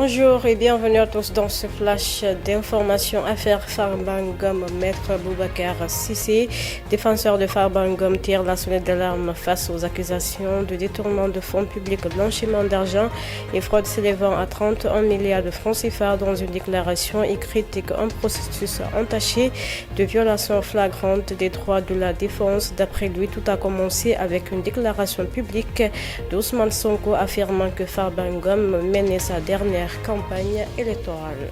Bonjour et bienvenue à tous dans ce flash d'informations. Affaire Farba Ngom. Maître Boubacar Cissé, défenseur de Farba Ngom, tire la sonnette d'alarme face aux accusations de détournement de fonds publics, blanchiment d'argent et fraude s'élevant à 31 milliards de francs CFA. Dans une déclaration, il critique un processus entaché de violations flagrantes des droits de la défense. D'après lui, tout a commencé avec une déclaration publique d'Ousmane Sonko affirmant que Farba Ngom menait sa dernière campagne électorale.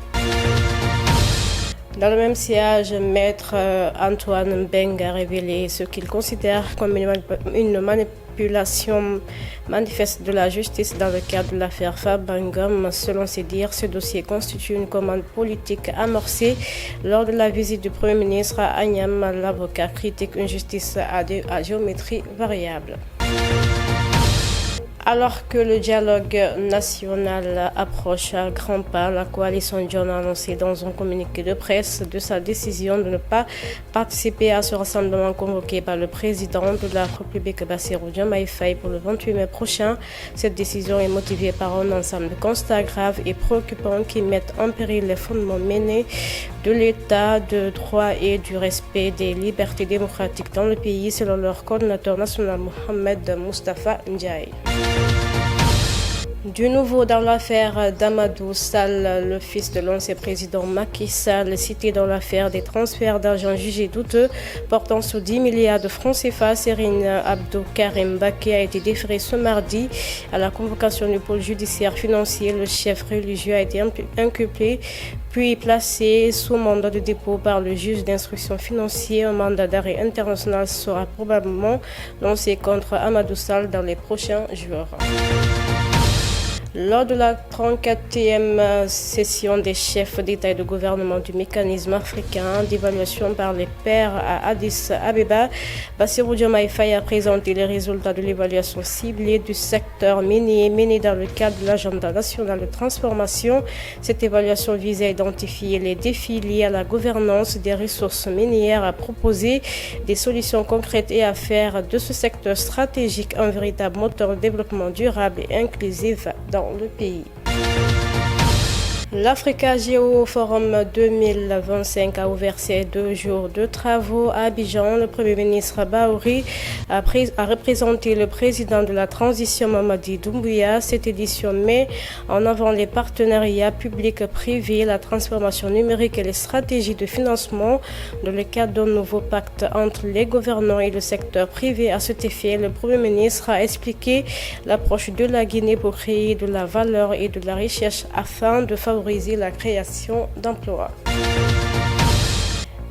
Dans le même sillage, Maître Antoine Mbeng a révélé ce qu'il considère comme une manipulation manifeste de la justice dans le cadre de l'affaire Farba Ngom. Selon ses dires, ce dossier constitue une commande politique amorcée lors de la visite du Premier ministre à Agnam. L'avocat critique une justice à géométrie variable. Alors que le dialogue national approche à grands pas, la coalition John a annoncé dans un communiqué de presse de sa décision de ne pas participer à ce rassemblement convoqué par le président de la République Bassirou Diomaye Faye pour le 28 mai prochain. Cette décision est motivée par un ensemble de constats graves et préoccupants qui mettent en péril les fondements menés de l'état de droit et du respect des libertés démocratiques dans le pays, selon leur coordinateur national Mohamed Moustapha Ndiaye. Du nouveau dans l'affaire d'Amadou Sall, le fils de l'ancien président Macky Sall, cité dans l'affaire des transferts d'argent jugés douteux portant sur 10 milliards de francs CFA. Serine Abdou Karim Baké a été déféré ce mardi à la convocation du pôle judiciaire financier. Le chef religieux a été inculpé puis placé sous mandat de dépôt par le juge d'instruction financier. Un mandat d'arrêt international sera probablement lancé contre Amadou Sall dans les prochains jours. Lors de la 34e session des chefs d'État et de gouvernement du mécanisme africain d'évaluation par les pairs à Addis Abeba, Bassirou Diomaye Faye a présenté les résultats de l'évaluation ciblée du secteur minier menée dans le cadre de l'agenda national de transformation. Cette évaluation vise à identifier les défis liés à la gouvernance des ressources minières, à proposer des solutions concrètes et à faire de ce secteur stratégique un véritable moteur de développement durable et inclusif dans le pays. L'Africa Geo Forum 2025 a ouvert ses 2 jours de travaux à Abidjan. Le Premier ministre Bahouri a représenté le président de la transition Mamadi Doumbouya. Cette édition met en avant les partenariats publics-privés, la transformation numérique et les stratégies de financement dans le cadre d'un nouveau pacte entre les gouvernants et le secteur privé. À cet effet, le Premier ministre a expliqué l'approche de la Guinée pour créer de la valeur et de la recherche afin de favoriser la création d'emplois.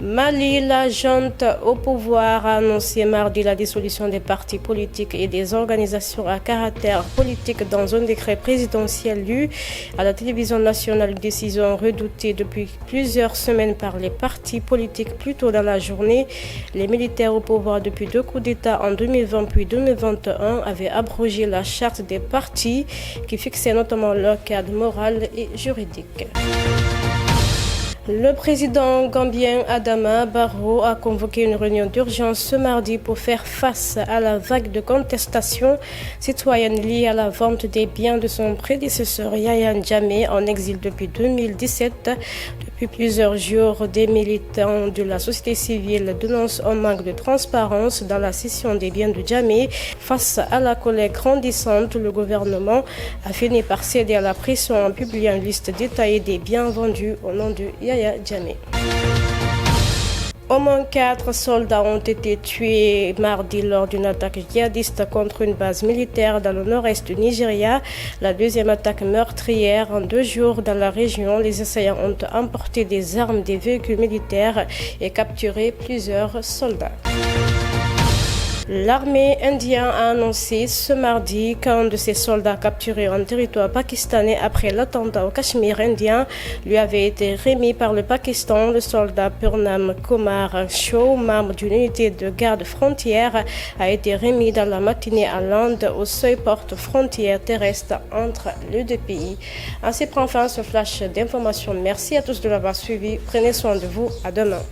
Mali, la junte au pouvoir a annoncé mardi la dissolution des partis politiques et des organisations à caractère politique dans un décret présidentiel lu à la télévision nationale, une décision redoutée depuis plusieurs semaines par les partis politiques. Plus tôt dans la journée, les militaires au pouvoir depuis 2 coups d'État en 2020 puis 2021 avaient abrogé la charte des partis qui fixait notamment leur cadre moral et juridique. Le président gambien Adama Barrow a convoqué une réunion d'urgence ce mardi pour faire face à la vague de contestation citoyenne liée à la vente des biens de son prédécesseur Yaya Jammeh en exil depuis 2017. Depuis plusieurs jours, des militants de la société civile dénoncent un manque de transparence dans la cession des biens de Jammeh. Face à la colère grandissante, le gouvernement a fini par céder à la pression en publiant une liste détaillée des biens vendus au nom de Yaya Jammeh. Au moins 4 soldats ont été tués mardi lors d'une attaque djihadiste contre une base militaire dans le nord-est du Nigeria. La deuxième attaque meurtrière en 2 jours dans la région. Les assaillants ont emporté des armes, des véhicules militaires et capturé plusieurs soldats. L'armée indienne a annoncé ce mardi qu'un de ses soldats capturés en territoire pakistanais après l'attentat au Cachemire indien lui avait été remis par le Pakistan. Le soldat Purnam Kumar Shaw, membre d'une unité de garde frontière, a été remis dans la matinée à l'Inde au seuil porte-frontière terrestre entre les 2 pays. Ainsi prend fin ce flash d'information. Merci à tous de l'avoir suivi. Prenez soin de vous. À demain.